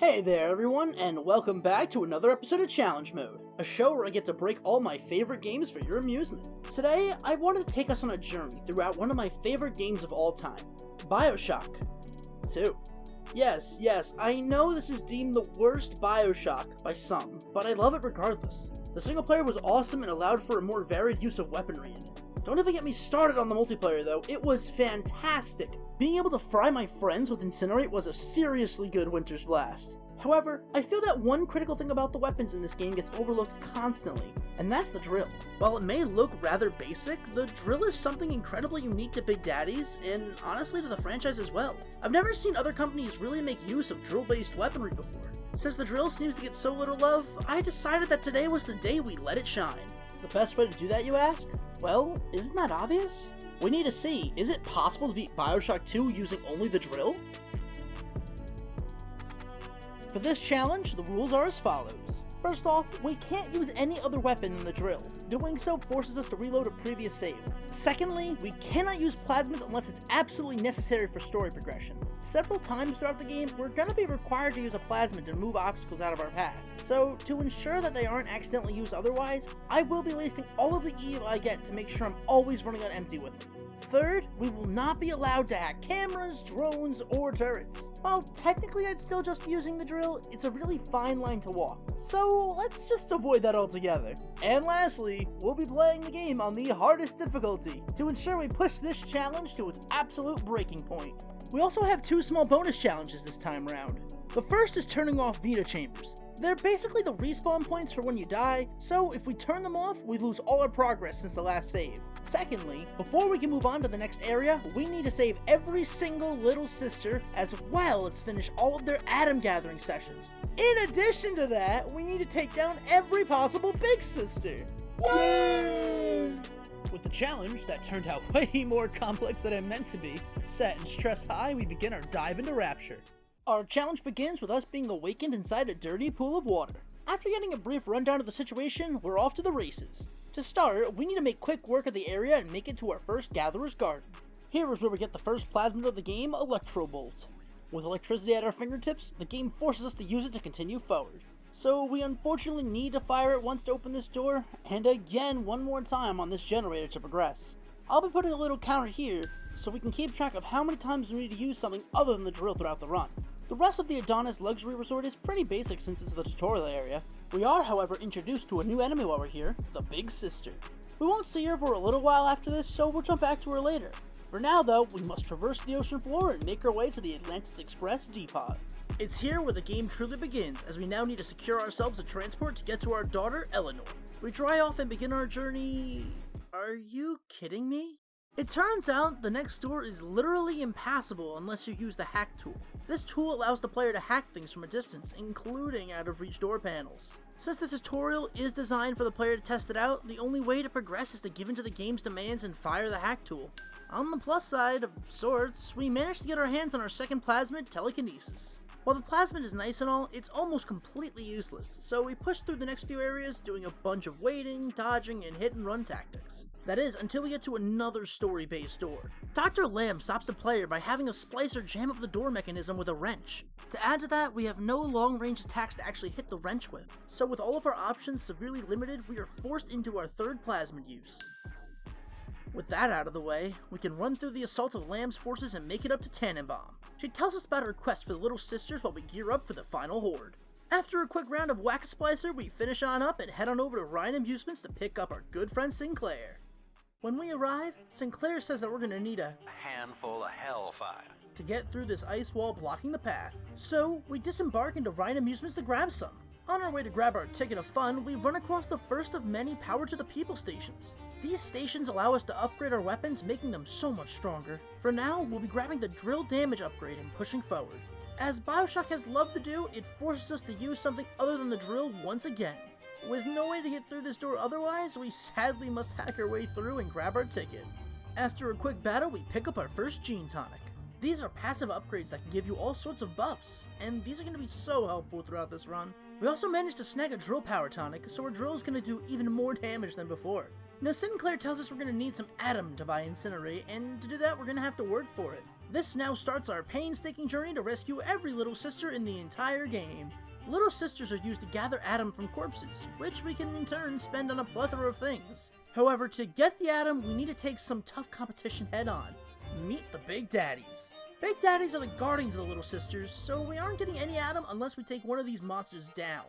Hey there everyone, and welcome back to another episode of Challenge Mode, a show where I get to break all my favorite games for your amusement. Today, I wanted to take us on a journey throughout one of my favorite games of all time, Bioshock 2. Yes, I know this is deemed the worst Bioshock by some, but I love it regardless. The single player was awesome and allowed for a more varied use of weaponry in it. Don't even get me started on the multiplayer though, it was fantastic! Being able to fry my friends with Incinerate was a seriously good Winter's Blast. However, I feel that one critical thing about the weapons in this game gets overlooked constantly, and that's the drill. While it may look rather basic, the drill is something incredibly unique to Big Daddies, and honestly to the franchise as well. I've never seen other companies really make use of drill-based weaponry before. Since the drill seems to get so little love, I decided that today was the day we let it shine. The best way to do that, you ask? Well, isn't that obvious? We need to see, is it possible to beat Bioshock 2 using only the drill? For this challenge, the rules are as follows. First off, we can't use any other weapon than the drill. Doing so forces us to reload a previous save. Secondly, we cannot use plasmids unless it's absolutely necessary for story progression. Several times throughout the game, we're going to be required to use a plasmid to move obstacles out of our path. So, to ensure that they aren't accidentally used otherwise, I will be wasting all of the EO I get to make sure I'm always running on empty with them. Third, we will not be allowed to hack cameras, drones, or turrets. While technically I'd still just be using the drill, it's a really fine line to walk, so let's just avoid that altogether. And lastly, we'll be playing the game on the hardest difficulty, to ensure we push this challenge to its absolute breaking point. We also have two small bonus challenges this time around. The first is turning off Vita Chambers. They're basically the respawn points for when you die, so if we turn them off, we lose all our progress since the last save. Secondly, before we can move on to the next area, we need to save every single little sister, as well as finish all of their atom gathering sessions. In addition to that, we need to take down every possible big sister. Yay! With the challenge that turned out way more complex than it meant to be, set and stress high, we begin our dive into Rapture. Our challenge begins with us being awakened inside a dirty pool of water. After getting a brief rundown of the situation, we're off to the races. To start, we need to make quick work of the area and make it to our first Gatherer's Garden. Here is where we get the first plasmid of the game, Electro Bolt. With electricity at our fingertips, the game forces us to use it to continue forward. So we unfortunately need to fire it once to open this door, and again one more time on this generator to progress. I'll be putting a little counter here, so we can keep track of how many times we need to use something other than the drill throughout the run. The rest of the Adonis Luxury Resort is pretty basic since it's the tutorial area. We are, however, introduced to a new enemy while we're here, the Big Sister. We won't see her for a little while after this, so we'll jump back to her later. For now though, we must traverse the ocean floor and make our way to the Atlantis Express Depot. It's here where the game truly begins, as we now need to secure ourselves a transport to get to our daughter, Eleanor. We dry off and begin our journey... Are you kidding me? It turns out the next door is literally impassable unless you use the hack tool. This tool allows the player to hack things from a distance, including out-of-reach door panels. Since this tutorial is designed for the player to test it out, the only way to progress is to give in to the game's demands and fire the hack tool. On the plus side, of sorts, we managed to get our hands on our second plasmid, Telekinesis. While the plasmid is nice and all, it's almost completely useless, so we push through the next few areas doing a bunch of waiting, dodging, and hit-and-run tactics. That is, until we get to another story-based door. Dr. Lamb stops the player by having a splicer jam up the door mechanism with a wrench. To add to that, we have no long-range attacks to actually hit the wrench with, so with all of our options severely limited, we are forced into our third plasmid use. With that out of the way, we can run through the assault of Lamb's forces and make it up to Tannenbaum. She tells us about her quest for the little sisters while we gear up for the final horde. After a quick round of Whack-A-Splicer, we finish on up and head on over to Ryan Amusements to pick up our good friend Sinclair. When we arrive, Sinclair says that we're going to need a handful of hellfire to get through this ice wall blocking the path. So, we disembark into Ryan Amusements to grab some. On our way to grab our ticket of fun, we run across the first of many Power to the People stations. These stations allow us to upgrade our weapons, making them so much stronger. For now, we'll be grabbing the drill damage upgrade and pushing forward. As Bioshock has loved to do, it forces us to use something other than the drill once again. With no way to get through this door otherwise, we sadly must hack our way through and grab our ticket. After a quick battle, we pick up our first Gene Tonic. These are passive upgrades that can give you all sorts of buffs, and these are going to be so helpful throughout this run. We also managed to snag a drill power tonic, so our drill is going to do even more damage than before. Now Sinclair tells us we're going to need some Adam to buy Incinerate, and to do that we're going to have to work for it. This now starts our painstaking journey to rescue every little sister in the entire game. Little sisters are used to gather Adam from corpses, which we can in turn spend on a plethora of things. However, to get the Adam, we need to take some tough competition head on. Meet the Big Daddies. Big Daddies are the guardians of the little sisters, so we aren't getting any Adam unless we take one of these monsters down.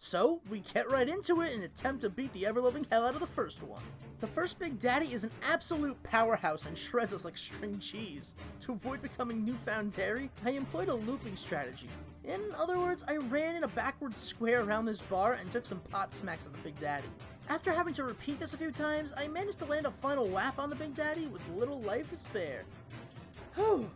So, we get right into it and attempt to beat the ever-loving hell out of the first one. The first Big Daddy is an absolute powerhouse and shreds us like string cheese. To avoid becoming newfound Terry, I employed a looping strategy. In other words, I ran in a backward square around this bar and took some pot smacks at the Big Daddy. After having to repeat this a few times, I managed to land a final whap on the Big Daddy with little life to spare. Whew.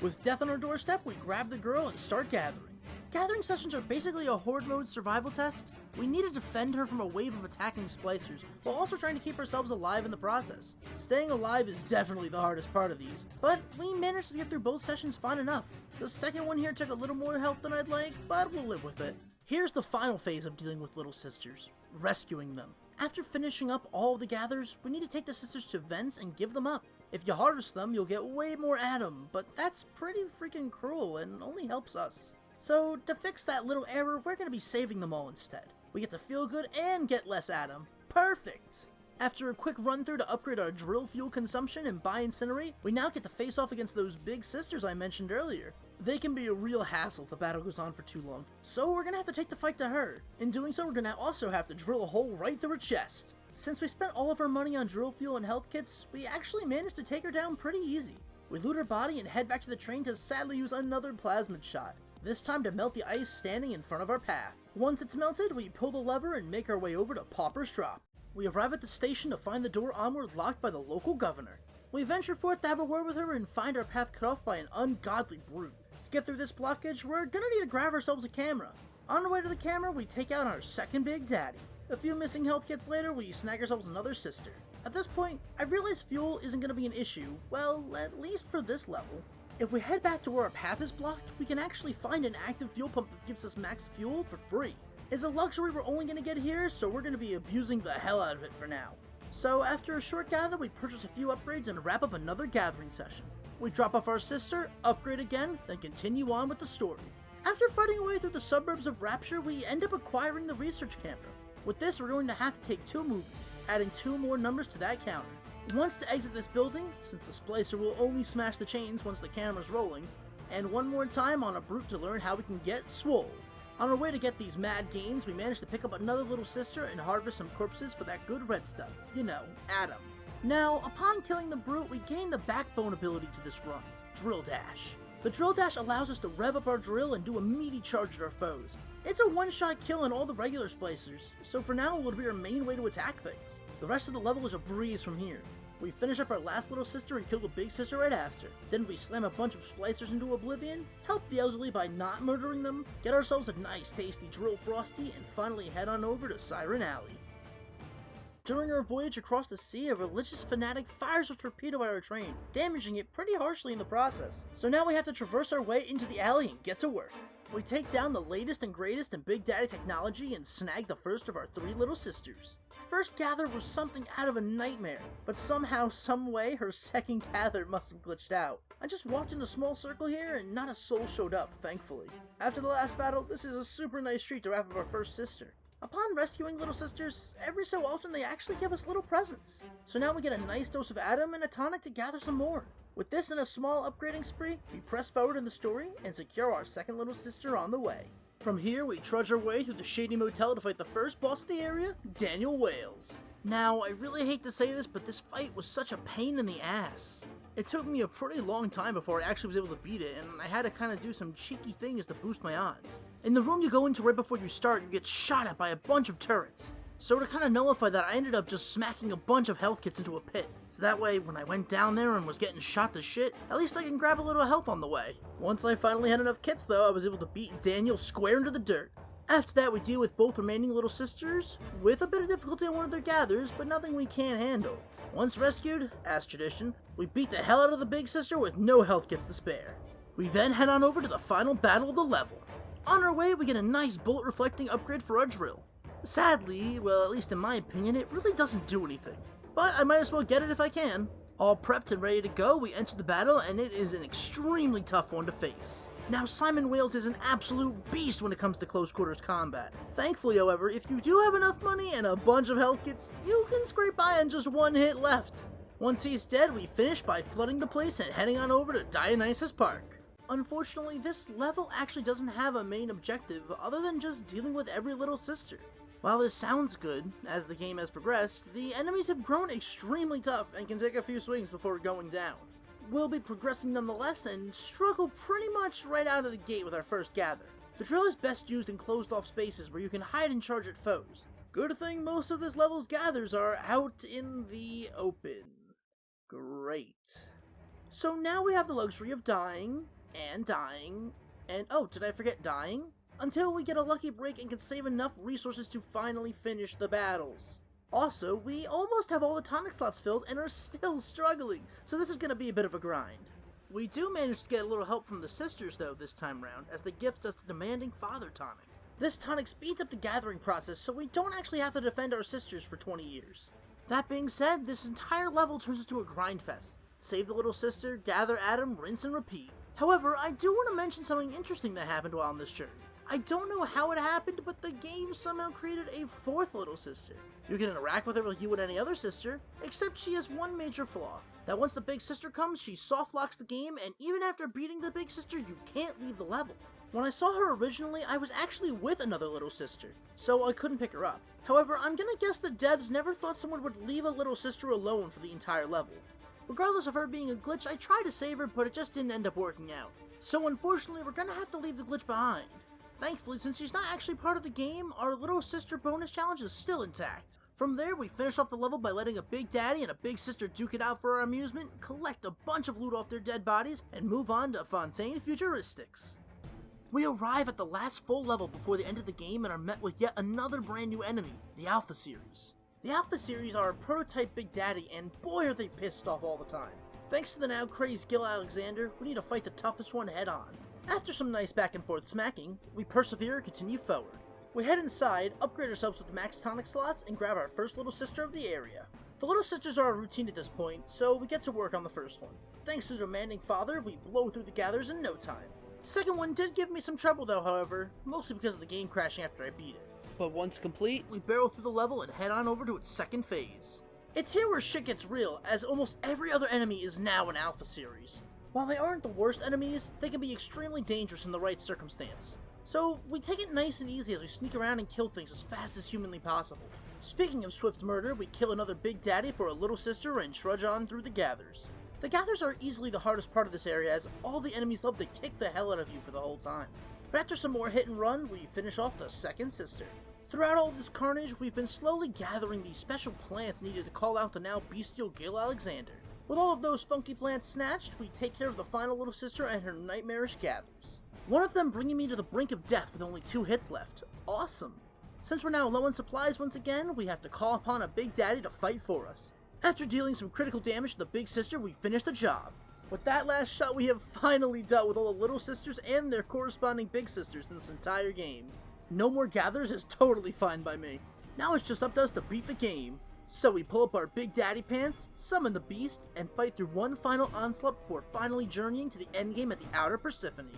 With death on our doorstep, we grab the girl and start gathering. Gathering sessions are basically a horde mode survival test. We need to defend her from a wave of attacking splicers, while also trying to keep ourselves alive in the process. Staying alive is definitely the hardest part of these, but we managed to get through both sessions fine enough. The second one here took a little more health than I'd like, but we'll live with it. Here's the final phase of dealing with little sisters, rescuing them. After finishing up all of the gathers, we need to take the sisters to vents and give them up. If you harvest them, you'll get way more Adam, but that's pretty freaking cruel and only helps us. So, to fix that little error, we're going to be saving them all instead. We get to feel good and get less Adam. Perfect! After a quick run through to upgrade our drill fuel consumption and buy Incinerate, we now get to face off against those big sisters I mentioned earlier. They can be a real hassle if the battle goes on for too long, so we're going to have to take the fight to her. In doing so, we're going to also have to drill a hole right through her chest. Since we spent all of our money on drill fuel and health kits, we actually managed to take her down pretty easy. We loot her body and head back to the train to sadly use another plasmid shot. This time to melt the ice standing in front of our path. Once it's melted, we pull the lever and make our way over to Pauper's Drop. We arrive at the station to find the door onward locked by the local governor. We venture forth to have a word with her and find our path cut off by an ungodly brute. To get through this blockage, we're gonna need to grab ourselves a camera. On our way to the camera, we take out our second Big Daddy. A few missing health kits later, we snag ourselves another sister. At this point, I realize fuel isn't gonna be an issue, well, at least for this level. If we head back to where our path is blocked, we can actually find an active fuel pump that gives us max fuel for free. It's a luxury we're only going to get here, so we're going to be abusing the hell out of it for now. So after a short gather, we purchase a few upgrades and wrap up another gathering session. We drop off our sister, upgrade again, then continue on with the story. After fighting our way through the suburbs of Rapture, we end up acquiring the research camera. With this, we're going to have to take 2 movies, adding 2 more numbers to that counter. Once to exit this building, since the splicer will only smash the chains once the camera's rolling, and one more time on a brute to learn how we can get swole. On our way to get these mad gains, we managed to pick up another little sister and harvest some corpses for that good red stuff, you know, Adam. Now, upon killing the brute, we gain the backbone ability to this run, Drill Dash. The Drill Dash allows us to rev up our drill and do a meaty charge at our foes. It's a one-shot kill on all the regular splicers, so for now it will be our main way to attack things. The rest of the level is a breeze from here. We finish up our last little sister and kill the big sister right after. Then we slam a bunch of splicers into oblivion, help the elderly by not murdering them, get ourselves a nice tasty drill frosty, and finally head on over to Siren Alley. During our voyage across the sea, a religious fanatic fires a torpedo at our train, damaging it pretty harshly in the process. So now we have to traverse our way into the alley and get to work. We take down the latest and greatest in Big Daddy technology and snag the first of our 3 little sisters. First gather was something out of a nightmare, but somehow, someway, her second gather must have glitched out. I just walked in a small circle here and not a soul showed up, thankfully. After the last battle, this is a super nice treat to wrap up our first sister. Upon rescuing little sisters, every so often they actually give us little presents. So now we get a nice dose of Adam and a tonic to gather some more. With this and a small upgrading spree, we press forward in the story and secure our second little sister on the way. From here, we trudge our way through the shady motel to fight the first boss of the area, Daniel Wales. Now, I really hate to say this, but this fight was such a pain in the ass. It took me a pretty long time before I actually was able to beat it, and I had to kind of do some cheeky things to boost my odds. In the room you go into right before you start, you get shot at by a bunch of turrets. So to kind of nullify that, I ended up just smacking a bunch of health kits into a pit. So that way, when I went down there and was getting shot to shit, at least I can grab a little health on the way. Once I finally had enough kits though, I was able to beat Daniel square into the dirt. After that, we deal with both remaining little sisters, with a bit of difficulty on one of their gathers, but nothing we can't handle. Once rescued, as tradition, we beat the hell out of the big sister with no health kits to spare. We then head on over to the final battle of the level. On our way, we get a nice bullet reflecting upgrade for our drill. Sadly, well at least in my opinion, it really doesn't do anything. but I might as well get it if I can. All prepped and ready to go, we enter the battle, and it is an extremely tough one to face. Now, Simon Wales is an absolute beast when it comes to close quarters combat. Thankfully, however, if you do have enough money and a bunch of health kits, you can scrape by on just one hit left. Once he's dead, we finish by flooding the place and heading on over to Dionysus Park. Unfortunately, this level actually doesn't have a main objective other than just dealing with every little sister. While this sounds good, as the game has progressed, the enemies have grown extremely tough and can take a few swings before going down. We'll be progressing nonetheless and struggle pretty much right out of the gate with our first gather. The drill is best used in closed off spaces where you can hide and charge at foes. Good thing most of this level's gathers are out in the open. Great. So now we have the luxury of dying, and oh, did I forget dying? Until we get a lucky break and can save enough resources to finally finish the battles. Also, we almost have all the tonic slots filled and are still struggling, so this is going to be a bit of a grind. We do manage to get a little help from the sisters though this time round, as they gift us the demanding father tonic. This tonic speeds up the gathering process, so we don't actually have to defend our sisters for 20 years. That being said, this entire level turns into a grind fest. Save the little sister, gather Adam, rinse and repeat. However, I do want to mention something interesting that happened while on this journey. I don't know how it happened, but the game somehow created a fourth little sister. You can interact with her like you would any other sister, except she has one major flaw. That once the big sister comes, she soft locks the game, and even after beating the big sister, you can't leave the level. When I saw her originally, I was actually with another little sister, so I couldn't pick her up. However, I'm gonna guess the devs never thought someone would leave a little sister alone for the entire level. Regardless of her being a glitch, I tried to save her, but it just didn't end up working out. So unfortunately, we're gonna have to leave the glitch behind. Thankfully, since she's not actually part of the game, our little sister bonus challenge is still intact. From there, we finish off the level by letting a big daddy and a big sister duke it out for our amusement, collect a bunch of loot off their dead bodies, and move on to Fontaine Futuristics. We arrive at the last full level before the end of the game and are met with yet another brand new enemy, the Alpha Series. The Alpha Series are a prototype Big Daddy, and boy are they pissed off all the time. Thanks to the now crazed Gil Alexander, we need to fight the toughest one head on. After some nice back and forth smacking, we persevere and continue forward. We head inside, upgrade ourselves with max tonic slots, and grab our first little sister of the area. The little sisters are a routine at this point, so we get to work on the first one. Thanks to the demanding father, we blow through the gathers in no time. The second one did give me some trouble though, however, mostly because of the game crashing after I beat it. But once complete, we barrel through the level and head on over to its second phase. It's here where shit gets real, as almost every other enemy is now an Alpha Series. While they aren't the worst enemies, they can be extremely dangerous in the right circumstance. So we take it nice and easy as we sneak around and kill things as fast as humanly possible. Speaking of swift murder, we kill another Big Daddy for a little sister and trudge on through the gathers. The gathers are easily the hardest part of this area, as all the enemies love to kick the hell out of you for the whole time. But after some more hit and run, we finish off the second sister. Throughout all this carnage, we've been slowly gathering these special plants needed to call out the now bestial Gil Alexander. With all of those funky plants snatched, we take care of the final little sister and her nightmarish gathers. One of them bringing me to the brink of death with only 2 hits left. Awesome! Since we're now low on supplies once again, we have to call upon a Big Daddy to fight for us. After dealing some critical damage to the big sister, we finish the job. With that last shot, we have finally dealt with all the little sisters and their corresponding big sisters in this entire game. No more gathers is totally fine by me. Now it's just up to us to beat the game. So we pull up our Big Daddy pants, summon the beast, and fight through one final onslaught before finally journeying to the endgame at the outer Persephone.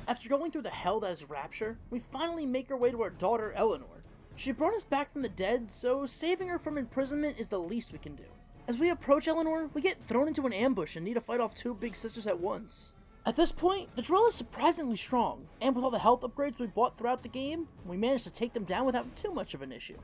After going through the hell that is Rapture, we finally make our way to our daughter Eleanor. She brought us back from the dead, so saving her from imprisonment is the least we can do. As we approach Eleanor, we get thrown into an ambush and need to fight off 2 big sisters at once. At this point, the drill is surprisingly strong, and with all the health upgrades we bought throughout the game, we managed to take them down without too much of an issue.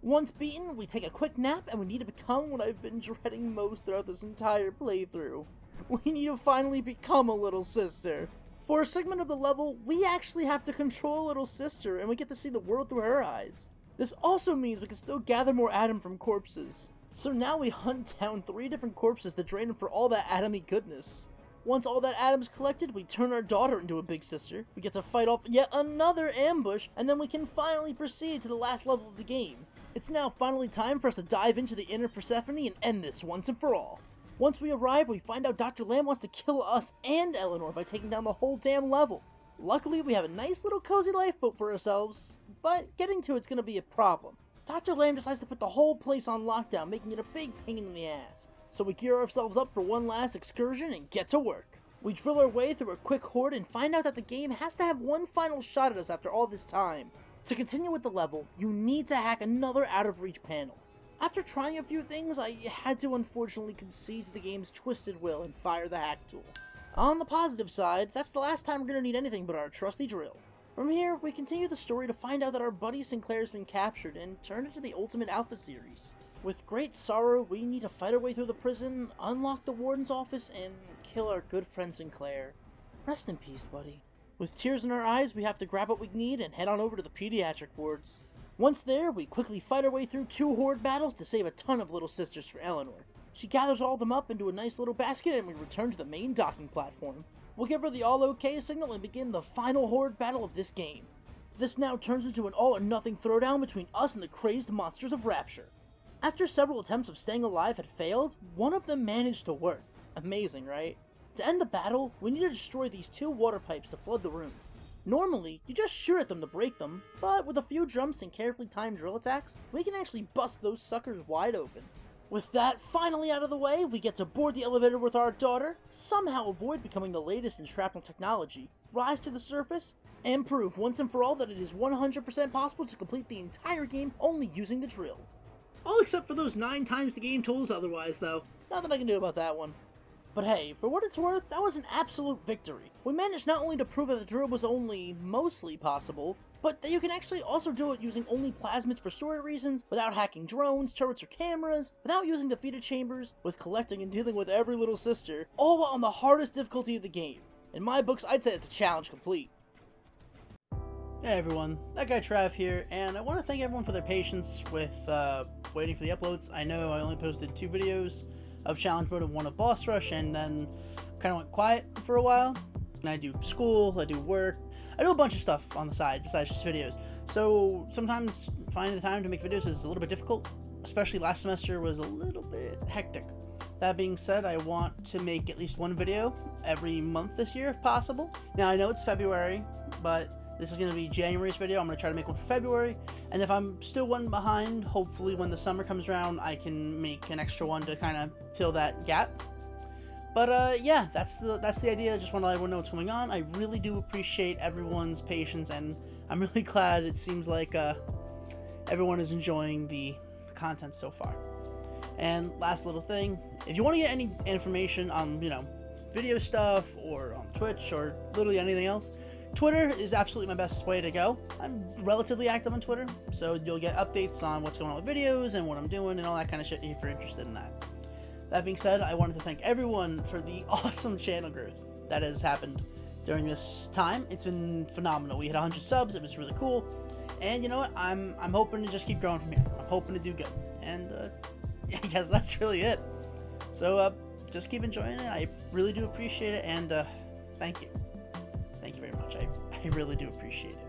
Once beaten, we take a quick nap and we need to become what I've been dreading most throughout this entire playthrough. We need to finally become a little sister. For a segment of the level, we actually have to control little sister and we get to see the world through her eyes. This also means we can still gather more Adam from corpses. So now we hunt down 3 different corpses to drain them for all that Adamy goodness. Once all that Adam's collected, we turn our daughter into a big sister, we get to fight off yet another ambush, and then we can finally proceed to the last level of the game. It's now finally time for us to dive into the inner Persephone and end this once and for all. Once we arrive, we find out Dr. Lamb wants to kill us and Eleanor by taking down the whole damn level. Luckily, we have a nice little cozy lifeboat for ourselves, but getting to it's gonna be a problem. Dr. Lamb decides to put the whole place on lockdown, making it a big pain in the ass. So we gear ourselves up for one last excursion and get to work. We drill our way through a quick horde and find out that the game has to have one final shot at us after all this time. To continue with the level, you need to hack another out-of-reach panel. After trying a few things, I had to unfortunately concede to the game's twisted will and fire the hack tool. On the positive side, that's the last time we're going to need anything but our trusty drill. From here, we continue the story to find out that our buddy Sinclair's been captured and turned into the Ultimate Alpha series. With great sorrow, we need to fight our way through the prison, unlock the warden's office, and kill our good friend Sinclair. Rest in peace, buddy. With tears in our eyes, we have to grab what we need and head on over to the pediatric wards. Once there, we quickly fight our way through 2 horde battles to save a ton of little sisters for Eleanor. She gathers all of them up into a nice little basket and we return to the main docking platform. We'll give her the all okay signal and begin the final horde battle of this game. This now turns into an all or nothing throwdown between us and the crazed monsters of Rapture. After several attempts of staying alive had failed, one of them managed to work. Amazing, right? To end the battle, we need to destroy these 2 water pipes to flood the room. Normally, you just shoot at them to break them, but with a few jumps and carefully timed drill attacks, we can actually bust those suckers wide open. With that finally out of the way, we get to board the elevator with our daughter, somehow avoid becoming the latest in shrapnel technology, rise to the surface, and prove once and for all that it is 100% possible to complete the entire game only using the drill. All except for those 9 times the game told us otherwise, though. Nothing I can do about that one. But hey, for what it's worth, that was an absolute victory. We managed not only to prove that the drill was only mostly possible, but that you can actually also do it using only plasmids for story reasons, without hacking drones, turrets, or cameras, without using the feeder chambers, with collecting and dealing with every little sister, all while on the hardest difficulty of the game. In my books, I'd say it's a challenge complete. Hey everyone, ThatGuyTrav here, and I want to thank everyone for their patience with waiting for the uploads. I know I only posted 2 videos of challenge mode and 1 of boss rush, and then kind of went quiet for a while. And I do school, I do work, I do a bunch of stuff on the side besides just videos. So sometimes finding the time to make videos is a little bit difficult, especially last semester was a little bit hectic. That being said, I want to make at least 1 video every month this year if possible. Now I know it's February, but this is going to be January's video. I'm going to try to make one for February, and if I'm still one behind, hopefully when the summer comes around, I can make an extra one to kind of fill that gap. But yeah, that's the idea. I just want to let everyone know what's going on. I really do appreciate everyone's patience, and I'm really glad it seems like everyone is enjoying the content so far. And last little thing, if you want to get any information on, video stuff, or on Twitch, or literally anything else, Twitter is absolutely my best way to go. I'm relatively active on Twitter, so you'll get updates on what's going on with videos and what I'm doing and all that kind of shit if you're interested in that. That being said, I wanted to thank everyone for the awesome channel growth that has happened during this time. It's been phenomenal. We hit 100 subs. It was really cool. And you know what? I'm hoping to just keep growing from here. I'm hoping to do good. And I guess that's really it. So just keep enjoying it. I really do appreciate it. And thank you. Thank you very much. I really do appreciate it.